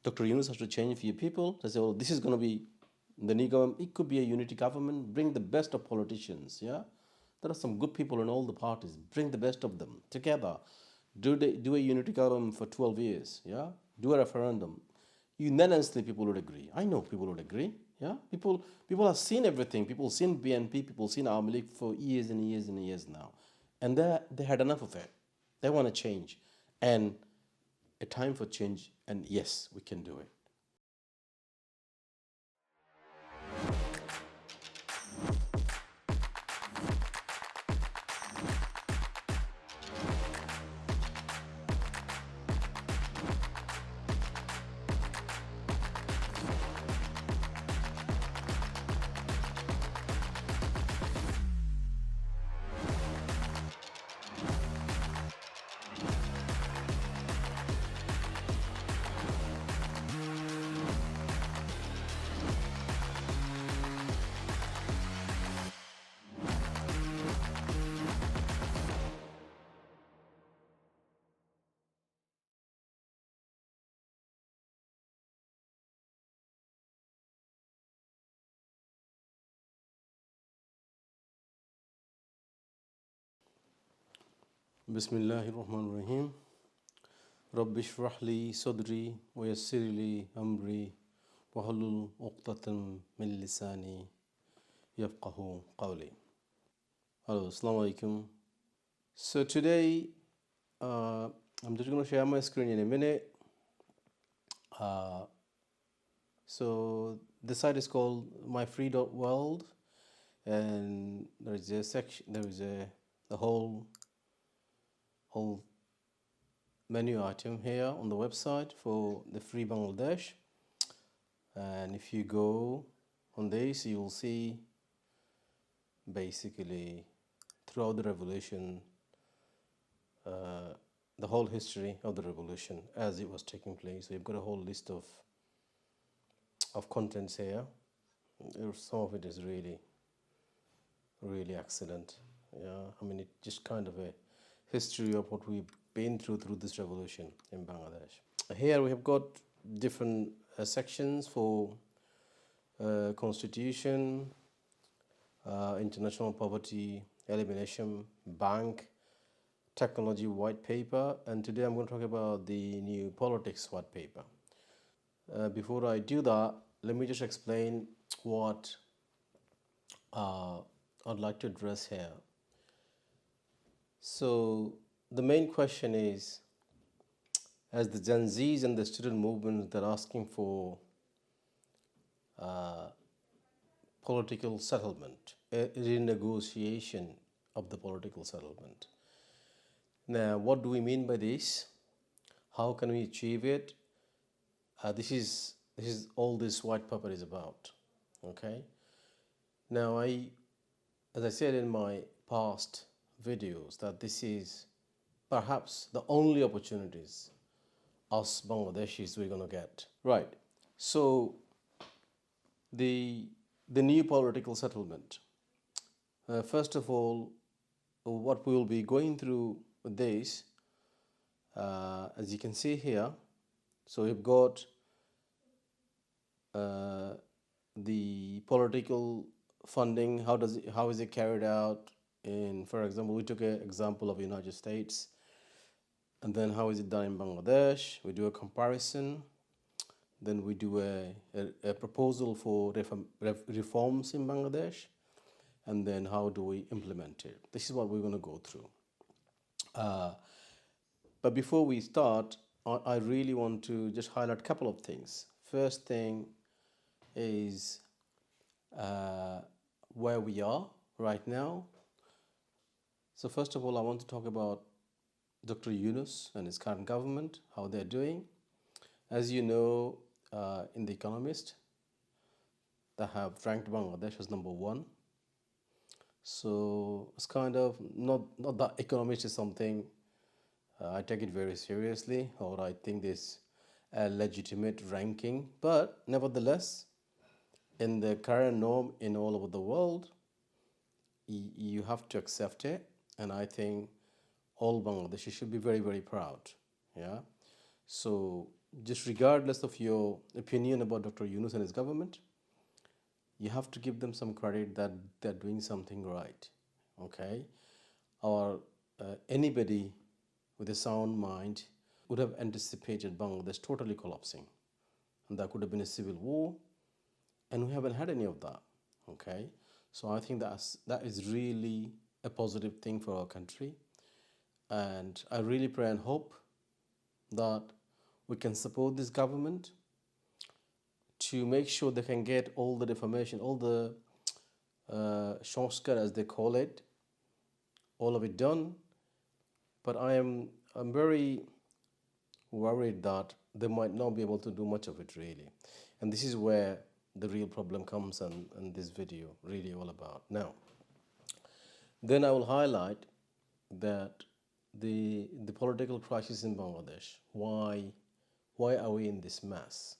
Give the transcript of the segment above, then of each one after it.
Dr. Yunus has to change for your people. They say, oh, this is going to be the new government. It could be a unity government. Bring the best of politicians. Yeah, there are some good people in all the parties. Bring the best of them together. Do a unity government for 12 years. Yeah, do a referendum. Unanimously, people would agree. I know people would agree. Yeah, people have seen everything. People seen BNP. People seen Army League for years and years and years now, and they had enough of it. They want to change, and a time for change. And yes, we can do it. Bismillahirrahmanirrahim. Rabbi shrah li sadri wa yassir li amri wahlul uqdatan min lisani yafqahu qawli. Hello, assalamu alaikum. So today I'm just going to share my screen in a minute. So the site is called myfree.world, and there is a section. There is the whole menu item here on the website for the free Bangladesh. And if you go on this, you will see basically throughout the revolution, the whole history of the revolution as it was taking place. So you've got a whole list of contents here. Some of it is really, really excellent. Yeah, I mean, it's just kind of a history of what we've been through this revolution in Bangladesh. Here we have got different sections for constitution, international poverty elimination, bank, technology white paper, and today I'm going to talk about the new politics white paper. Before I do that, let me just explain what I'd like to address here. So the main question is, as the Gen Zs and the student movement, they're asking for political settlement, a renegotiation of the political settlement. Now, what do we mean by this? How can we achieve it? This is all this white paper is about. Okay. Now, as I said in my past videos, that this is perhaps the only opportunities us Bangladeshis we're going to get. Right. So the new political settlement. First of all, what we will be going through with this, as you can see here, so we've got the political funding. How is it carried out? In, for example, we took an example of the United States, and then how is it done in Bangladesh? We do a comparison. Then we do a proposal for reforms in Bangladesh, and then how do we implement it? This is what we're going to go through. But before we start, I really want to just highlight a couple of things. First thing is where we are right now. So first of all, I want to talk about Dr. Yunus and his current government, how they're doing. As you know, in The Economist, they have ranked Bangladesh as #1. So it's kind of not that Economist is something I take it very seriously, or I think this a legitimate ranking, but nevertheless, in the current norm in all over the world, you have to accept it, and I think all Bangladeshis should be very, very proud. Yeah. So just regardless of your opinion about Dr. Yunus and his government, you have to give them some credit that they're doing something right. Okay? Or anybody with a sound mind would have anticipated Bangladesh totally collapsing. And there could have been a civil war, and we haven't had any of that. Okay? So I think that is really a positive thing for our country. And I really pray and hope that we can support this government to make sure they can get all the defamation, all the shortcut as they call it, all of it done. But I'm very worried that they might not be able to do much of it really. And this is where the real problem comes, and this video really all about. Now, then I will highlight that the political crisis in Bangladesh. Why are we in this mess?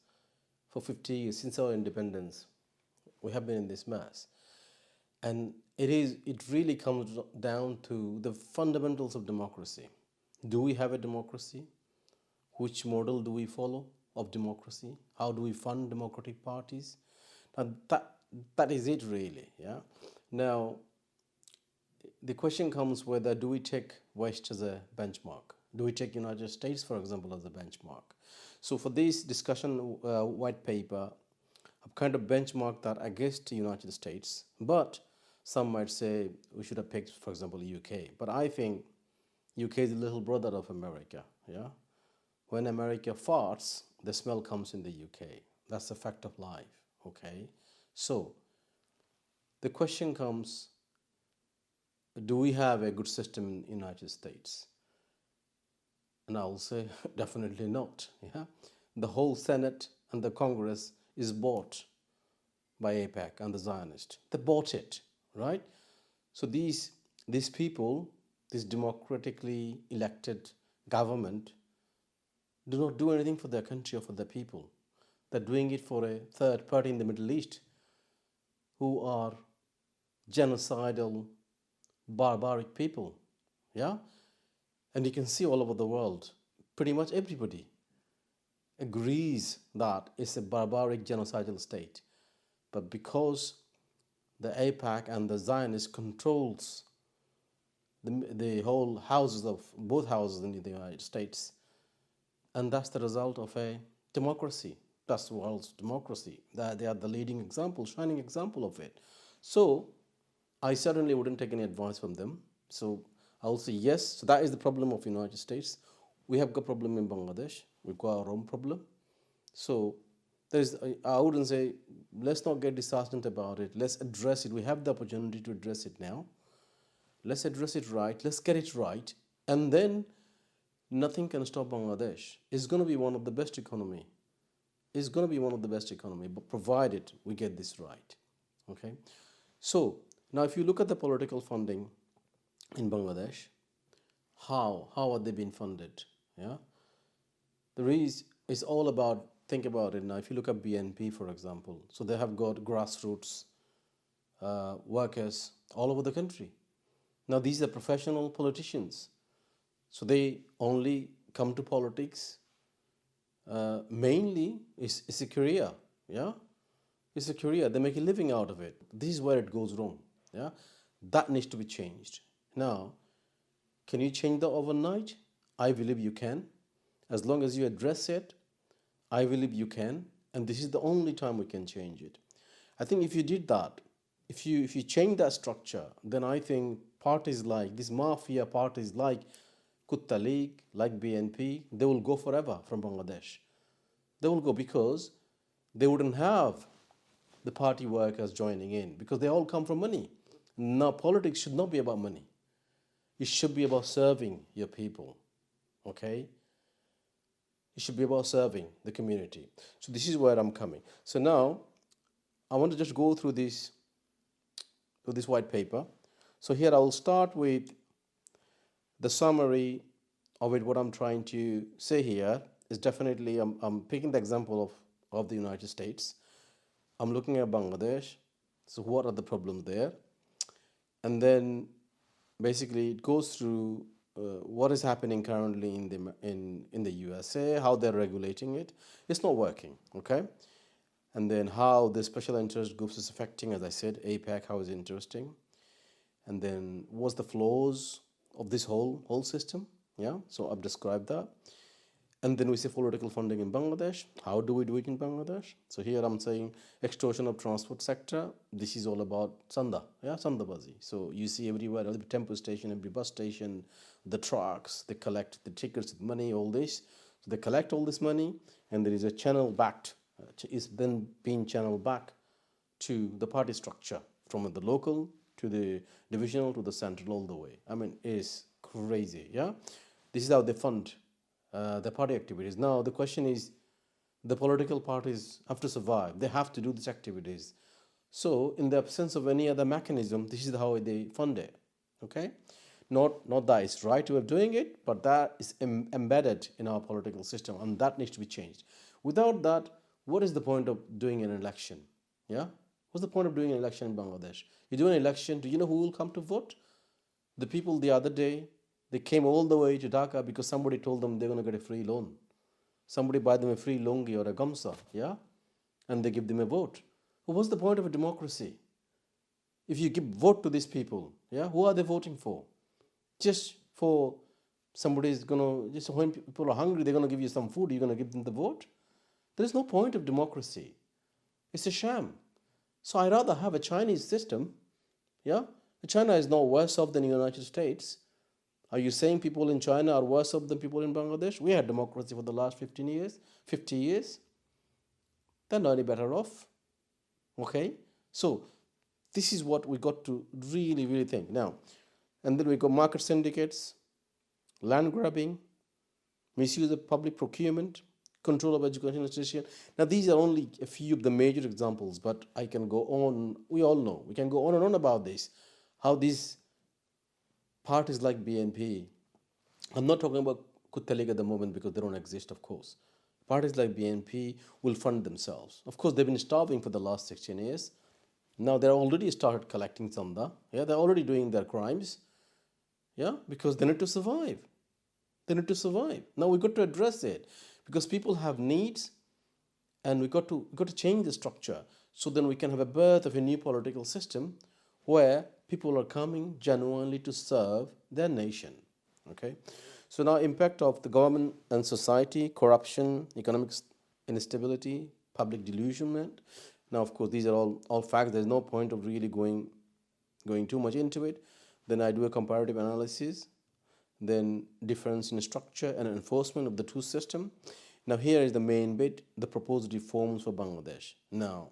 For 50 years, since our independence, we have been in this mess. And it really comes down to the fundamentals of democracy. Do we have a democracy? Which model do we follow of democracy? How do we fund democratic parties? Now that is it really, yeah? Now, the question comes whether do we take West as a benchmark? Do we take United States, for example, as a benchmark? So for this discussion white paper, I've kind of benchmarked that against the United States, but some might say we should have picked, for example, UK. But I think UK is the little brother of America, yeah? When America farts, the smell comes in the UK. That's a fact of life, okay? So the question comes, do we have a good system in the United States? And I will say definitely not. Yeah? The whole Senate and the Congress is bought by AIPAC and the Zionists. They bought it, right? So these people, this democratically elected government, do not do anything for their country or for their people. They're doing it for a third party in the Middle East who are genocidal, barbaric people, yeah? And you can see all over the world, pretty much everybody agrees that it's a barbaric genocidal state. But because the AIPAC and the Zionists controls the whole houses of both houses in the United States, and that's the result of a democracy. That's the world's democracy. They are the leading example, shining example of it. So I certainly wouldn't take any advice from them. So I'll say yes. So that is the problem of the United States. We have got a problem in Bangladesh. We've got our own problem. So I wouldn't say let's not get disheartened about it. Let's address it. We have the opportunity to address it now. Let's address it right. Let's get it right. And then nothing can stop Bangladesh. It's going to be one of the best economy. It's going to be one of the best economy, but provided we get this right. Okay. So now if you look at the political funding in Bangladesh, how are they being funded? Yeah. It's all about, think about it now. If you look at BNP, for example, so they have got grassroots workers all over the country. Now these are professional politicians. So they only come to politics mainly it's a career, yeah? It's a career. They make a living out of it. This is where it goes wrong, yeah? That needs to be changed. Now, can you change that overnight? I believe you can. As long as you address it, I believe you can. And this is the only time we can change it. I think if you did that, if you change that structure, then I think parties like, these mafia parties like Kutta League, like BNP, they will go forever from Bangladesh. They will go because they wouldn't have the party workers joining in because they all come from money. Now, politics should not be about money. It should be about serving your people, okay? It should be about serving the community. So this is where I'm coming. So now, I want to just go through this white paper. So here I will start with the summary of it. What I'm trying to say here is definitely, I'm picking the example of the United States. I'm looking at Bangladesh. So what are the problems there? And then basically it goes through what is happening currently in the USA, how they're regulating it. It's not working, okay? And then how the special interest groups is affecting, as I said, APEC, how is it interesting? And then what's the flaws of this whole system? Yeah, so I've described that. And then we say political funding in Bangladesh. How do we do it in Bangladesh? So here I'm saying extortion of transport sector. This is all about Sanda, yeah, Sandabazi. So you see everywhere, every tempo station, every bus station, the trucks, they collect the tickets, money, all this. So they collect all this money, and there is a channel backed, is then being channeled back to the party structure from the local to the divisional to the central all the way. I mean, it's crazy, yeah? This is how they fund the party activities. Now, the question is, the political parties have to survive. They have to do these activities. So, in the absence of any other mechanism, this is how they fund it, okay? Not that it's right way of doing it, but that is embedded in our political system, and that needs to be changed. Without that, what is the point of doing an election? Yeah? What's the point of doing an election in Bangladesh? You do an election, do you know who will come to vote? The people the other day, they came all the way to Dhaka because somebody told them they're going to get a free loan. Somebody buy them a free lungi or a gamsa, yeah? And they give them a vote. Well, what's the point of a democracy? If you give vote to these people, yeah, who are they voting for? Just for somebody's going to, just when people are hungry, they're going to give you some food, you're going to give them the vote? There is no point of democracy. It's a sham. So I rather have a Chinese system, yeah? China is no worse off than the United States. Are you saying people in China are worse off than people in Bangladesh? We had democracy for the last 15 years, 50 years. They're not any better off. Okay? So this is what we got to really, really think. Now, and then we got market syndicates, land grabbing, misuse of public procurement, control of education institution. Now, these are only a few of the major examples, but I can go on. We all know. We can go on and on about this. How these parties like BNP, I'm not talking about Kutta League at the moment because they don't exist, of course. Parties like BNP will fund themselves. Of course, they've been starving for the last 16 years. Now they're already started collecting Chanda. Yeah, they're already doing their crimes. Yeah, because they need to survive. They need to survive. Now we've got to address it because people have needs, and we've got to change the structure so then we can have a birth of a new political system where people are coming genuinely to serve their nation. Okay, so now impact of the government and society, corruption, economic instability, public delusionment. Now, of course, these are all facts. There's no point of really going too much into it. Then I do a comparative analysis. Then difference in structure and enforcement of the two systems. Now, here is the main bit: the proposed reforms for Bangladesh. Now,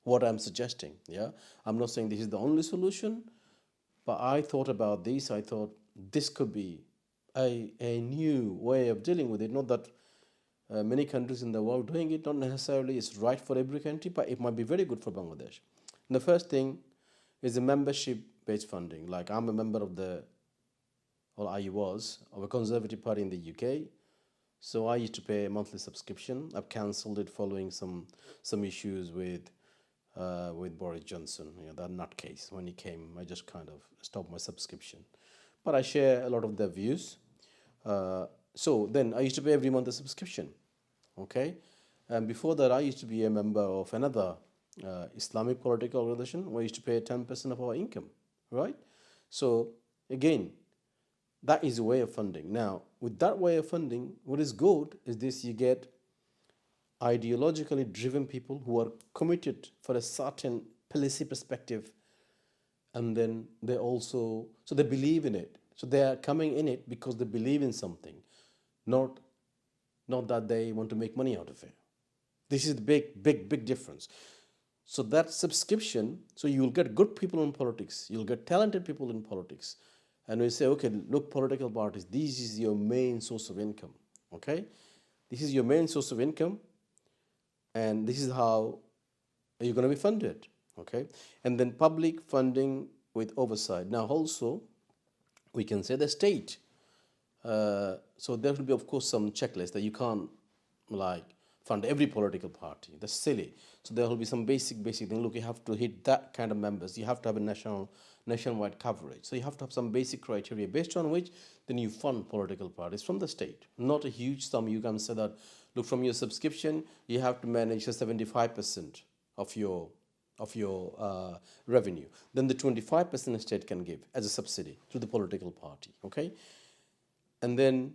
what I'm suggesting, yeah, I'm not saying this is the only solution, but I thought about this. I thought this could be a new way of dealing with it. Not that many countries in the world doing it, not necessarily is right for every country, but it might be very good for Bangladesh. And the first thing is the membership-based funding. Like I'm a member of I was of a Conservative Party in the UK. So I used to pay a monthly subscription. I've cancelled it following some issues with Boris Johnson. You know, that nutcase. When he came, I just kind of stopped my subscription. But I share a lot of their views. So then I used to pay every month a subscription. Okay? And before that, I used to be a member of another Islamic political organization where I used to pay 10% of our income. Right? So again, that is a way of funding. Now, with that way of funding, what is good is this: you get ideologically driven people who are committed for a certain policy perspective, and then they also, so they believe in it. So they are coming in it because they believe in something, not that they want to make money out of it. This is the big difference. So that subscription, so you'll get good people in politics, you'll get talented people in politics. And we say, okay, look, political parties, this is your main source of income, okay? This is your main source of income, and this is how you're going to be funded, okay? And then public funding with oversight. Now, also, we can say the state. So there will be, of course, some checklist that you can't, like, fund every political party. That's silly. So there will be some basic thing. Look, you have to hit that kind of members. You have to have a nationwide coverage. So you have to have some basic criteria based on which then you fund political parties from the state. Not a huge sum. You can say that, look, from your subscription, you have to manage 75% of your revenue. Then the 25% the state can give as a subsidy to the political party. Okay, and then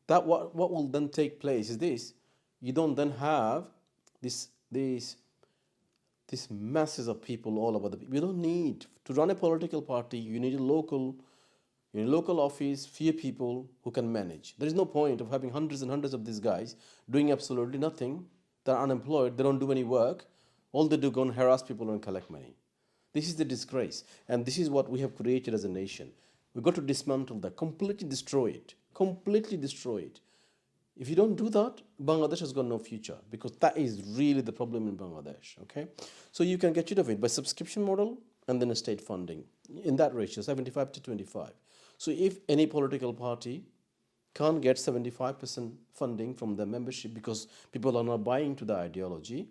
that what will then take place is this: you don't then have these masses of people all over the. You don't need to run a political party. You need a local office, few people who can manage. There is no point of having hundreds and hundreds of these guys doing absolutely nothing. They're unemployed. They don't do any work. All they do go and harass people and collect money. This is the disgrace, and this is what we have created as a nation. We've got to dismantle that, completely destroy it. If you don't do that, Bangladesh has got no future, because that is really the problem in Bangladesh. Okay, so you can get rid of it by subscription model and then a state funding in that ratio, 75 to 25. So if any political party can't get 75% funding from their membership because people are not buying to the ideology,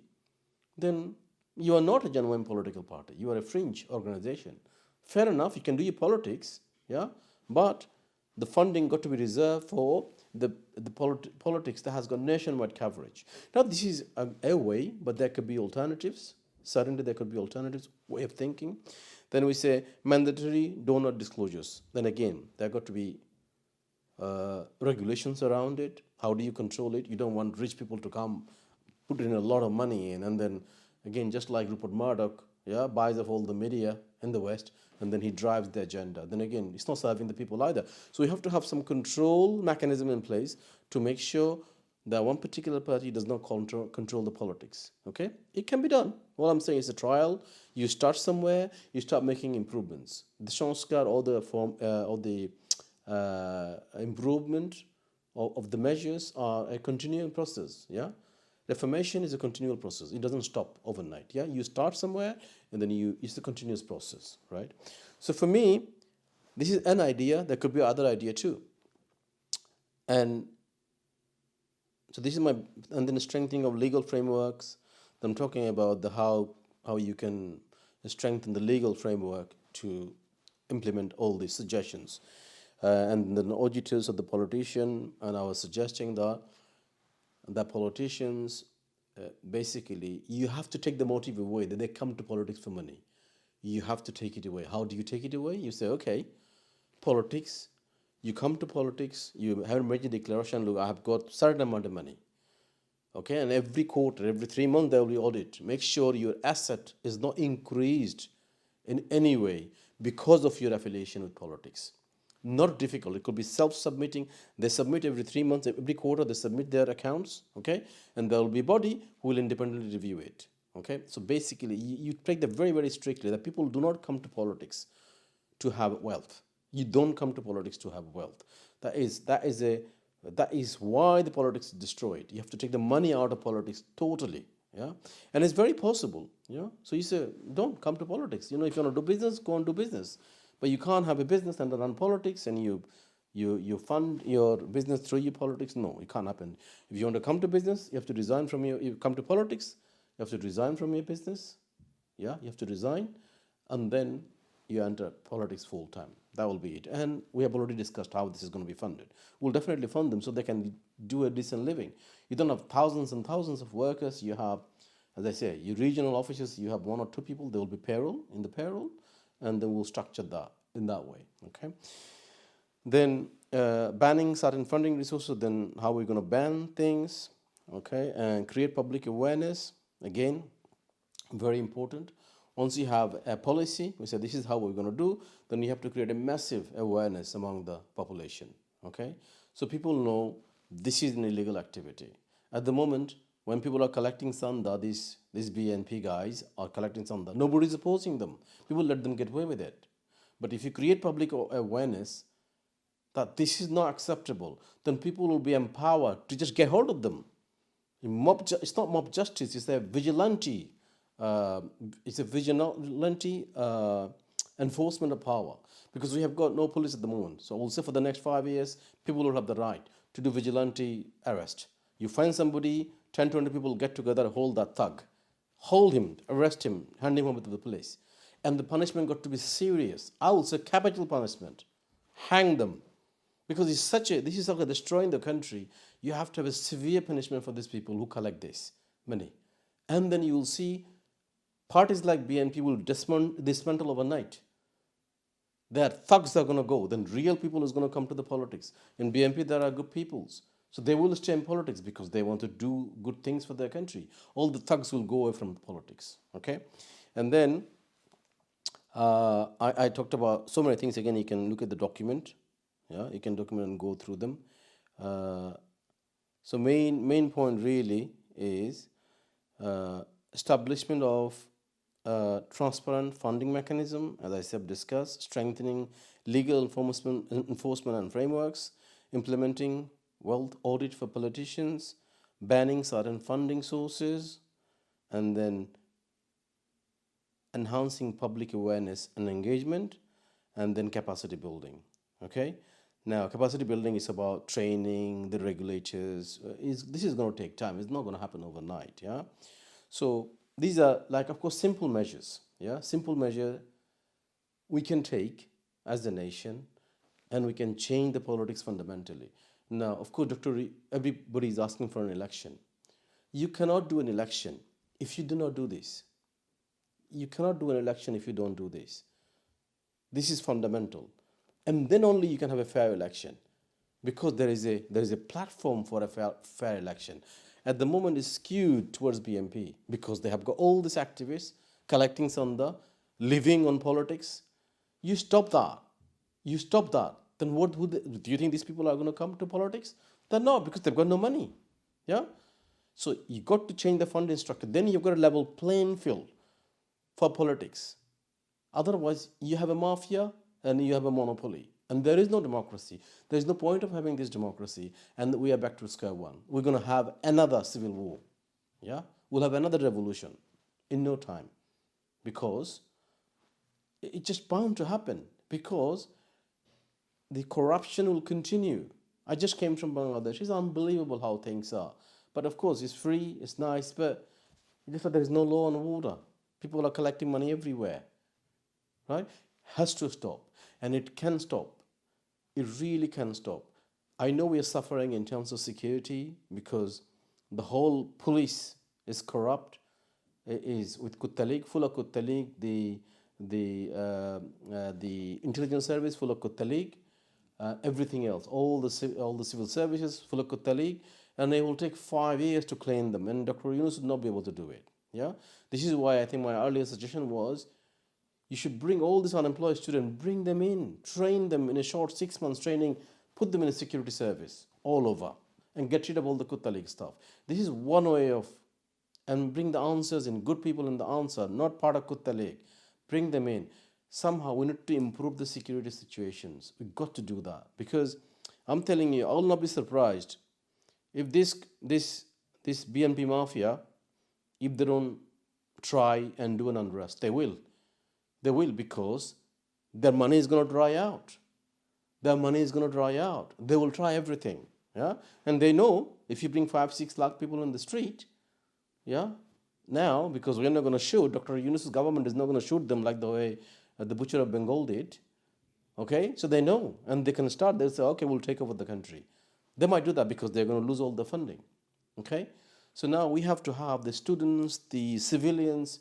then you are not a genuine political party. You are a fringe organization. Fair enough, you can do your politics, yeah, but the funding got to be reserved for the politics that has got nationwide coverage. Now, this is a way, but there could be alternatives. Certainly, there could be alternatives way of thinking. Then we say mandatory donor disclosures. Then again, there got to be regulations around it. How do you control it? You don't want rich people to come, put in a lot of money in, and then again, just like Rupert Murdoch, yeah, buys up all the media in the West, and then he drives the agenda. Then again, it's not serving the people either. So we have to have some control mechanism in place to make sure that one particular party does not control the politics. Okay, it can be done. What I'm saying is a trial. You start somewhere, you start making improvements. The Sanskar or the form or the improvement of the measures are a continuing process. Yeah. Reformation is a continual process. It doesn't stop overnight. Yeah, you start somewhere, and then it's a continuous process, right? So for me, this is an idea. There could be other idea too. And so this is and then the strengthening of legal frameworks. I'm talking about how you can strengthen the legal framework to implement all these suggestions. And then auditors of the politician, and I was suggesting that politicians, basically, you have to take the motive away that they come to politics for money. You have to take it away. How do you take it away? You say, okay, politics, you come to politics, you have made a declaration, look, I have got certain amount of money. Okay, and every quarter, every 3 months, there will be audit. Make sure your asset is not increased in any way because of your affiliation with politics. Not difficult. It could be self-submitting. They submit every 3 months, every quarter, they submit their accounts, okay? And there will be a body who will independently review it, okay? So basically, you take that very, very strictly, that people do not come to politics to have wealth. You don't come to politics to have wealth. That is why the politics is destroyed. You have to take the money out of politics totally, yeah? And it's very possible, yeah? So you say, don't come to politics. If you want to do business, go and do business. But you can't have a business and run politics, and you fund your business through your politics. No, it can't happen. If you want to come to business, you have to resign from you come to politics, you have to resign from your business. Yeah, you have to resign, and then you enter politics full time. That will be it. And we have already discussed how this is going to be funded. We'll definitely fund them so they can do a decent living. You don't have thousands and thousands of workers. You have, as I say, your regional offices, you have 1 or 2 people. There will be in the payroll, and then we'll structure that in that way, okay? Then banning certain funding resources, then how we're going to ban things, okay? And create public awareness, again, very important. Once you have a policy, we say this is how we're going to do, then you have to create a massive awareness among the population, okay? So people know this is an illegal activity. At the moment, when people are collecting Sanda, these BNP guys are collecting Sanda, nobody's opposing them. People let them get away with it. But if you create public awareness that this is not acceptable, then people will be empowered to just get hold of them. It's not mob justice, it's a vigilante. Enforcement of power, because we have got no police at the moment. So we'll say for the next 5 years, people will have the right to do vigilante arrest. You find somebody, 10, 20 people get together, hold that thug, hold him, arrest him, hand him over to the police. And the punishment got to be serious. I will say capital punishment. Hang them. Because this is like destroying the country. You have to have a severe punishment for these people who collect this money. And then you will see parties like BNP will dismantle overnight. There are thugs that are going to go. Then real people is going to come to the politics. In BNP, there are good peoples. So they will stay in politics because they want to do good things for their country. All the thugs will go away from politics. Okay? And then I talked about so many things. Again, you can look at the document. Yeah, you can document and go through them. So main point really is establishment of transparent funding mechanism, as I said, discussed, strengthening legal enforcement and frameworks, implementing wealth audit for politicians, banning certain funding sources, and then enhancing public awareness and engagement, and then capacity building. Okay. Now, capacity building is about training the regulators. This is going to take time. It's not going to happen overnight. Yeah. So these are, like, of course, simple measures. Yeah, simple measure we can take as a nation, and we can change the politics fundamentally. Now, of course, everybody is asking for an election. You cannot do an election if you do not do this. You cannot do an election if you don't do this. This is fundamental. And then only you can have a fair election, because there is a platform for a fair election. At the moment, it's skewed towards BNP because they have got all these activists collecting Sanda, living on politics. You stop that. You stop that. Then what do you think these people are going to come to politics? They're not, because they've got no money. Yeah. So you got to change the funding structure. Then you've got a level playing field for politics. Otherwise, you have a mafia and you have a monopoly. And there is no democracy. There is no point of having this democracy. And we are back to square one. We're going to have another civil war. Yeah? We'll have another revolution in no time. Because it's just bound to happen. Because the corruption will continue. I just came from Bangladesh. It's unbelievable how things are. But of course, it's free, it's nice, but there is no law and order. People are collecting money everywhere. Right? Has to stop. And it can stop. It really can stop. I know we are suffering in terms of security because the whole police is corrupt. It is with Kuttalik, full of Kuttalik, the intelligence service full of Kuttalik, everything else, all the civil services full of Kuttalik, and it will take 5 years to clean them. And Dr. Yunus would not be able to do it. Yeah, this is why I think my earlier suggestion was, you should bring all these unemployed students, bring them in, train them in a short 6 months training, put them in a security service all over, and get rid of all the Kuttalik stuff. This is one way of, and bring the answers in, good people in the answer, not part of Kuttalik. Bring them in. Somehow we need to improve the security situations. We've got to do that, because I'm telling you, I will not be surprised if this BNP mafia, if they don't try and do an unrest. They will. They will, because their money is going to dry out. Their money is going to dry out. They will try everything. Yeah? And they know if you bring 5-6 lakh people on the street, yeah, now, because we're not going to shoot, Dr. Yunus's government is not going to shoot them like the way the Butcher of Bengal did. Okay? So they know. And they can start, they'll say, okay, we'll take over the country. They might do that because they're going to lose all the funding. Okay? So now we have to have the students, the civilians,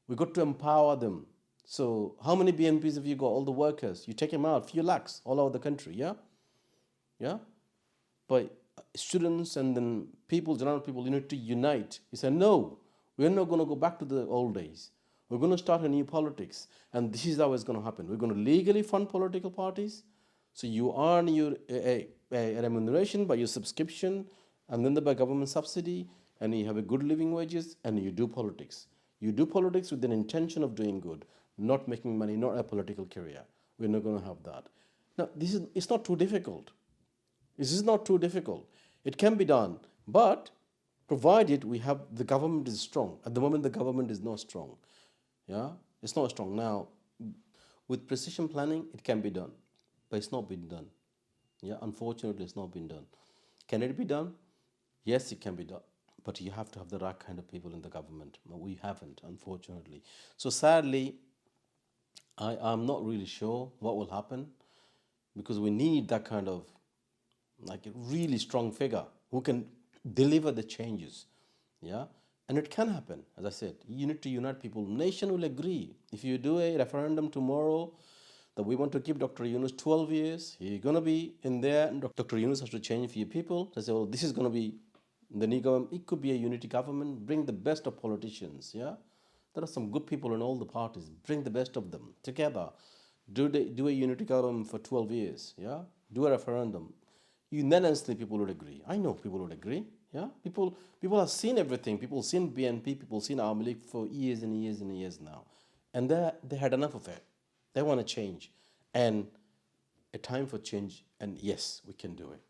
we've got to empower them. So how many BNPs have you got? All the workers. You take them out, few lakhs all over the country, yeah? Yeah? But students and then people, general people, you need to unite. You say, no, we're not going to go back to the old days. We're going to start a new politics. And this is how it's going to happen. We're going to legally fund political parties. So you earn a remuneration by your subscription, and then by government subsidy, and you have a good living wages, and you do politics. You do politics with an intention of doing good, not making money, not a political career. We're not going to have that. Now, it's not too difficult. This is not too difficult. It can be done, but provided the government is strong. At the moment, the government is not strong. Yeah, it's not strong. Now, with precision planning, it can be done, but it's not been done. Yeah, unfortunately, it's not been done. Can it be done? Yes, it can be done. but you have to have the right kind of people in the government. But we haven't, unfortunately. So sadly, I'm not really sure what will happen, because we need that kind of like a really strong figure who can deliver the changes. Yeah. And it can happen. As I said, you need to unite people. Nation will agree. If you do a referendum tomorrow that we want to keep Dr. Yunus 12 years, he's going to be in there, and Dr. Yunus has to change a few people. They say, well, this is going to be the new government. It could be a unity government. Bring the best of politicians. Yeah. There are some good people in all the parties. Bring the best of them together. Do a unity government for 12 years. Yeah. Do a referendum. Unanimously, people would agree. I know people would agree. Yeah. People have seen everything. People seen BNP. People seen Army League for years and years and years now, and they had enough of it. They want to change, and a time for change. And yes, we can do it.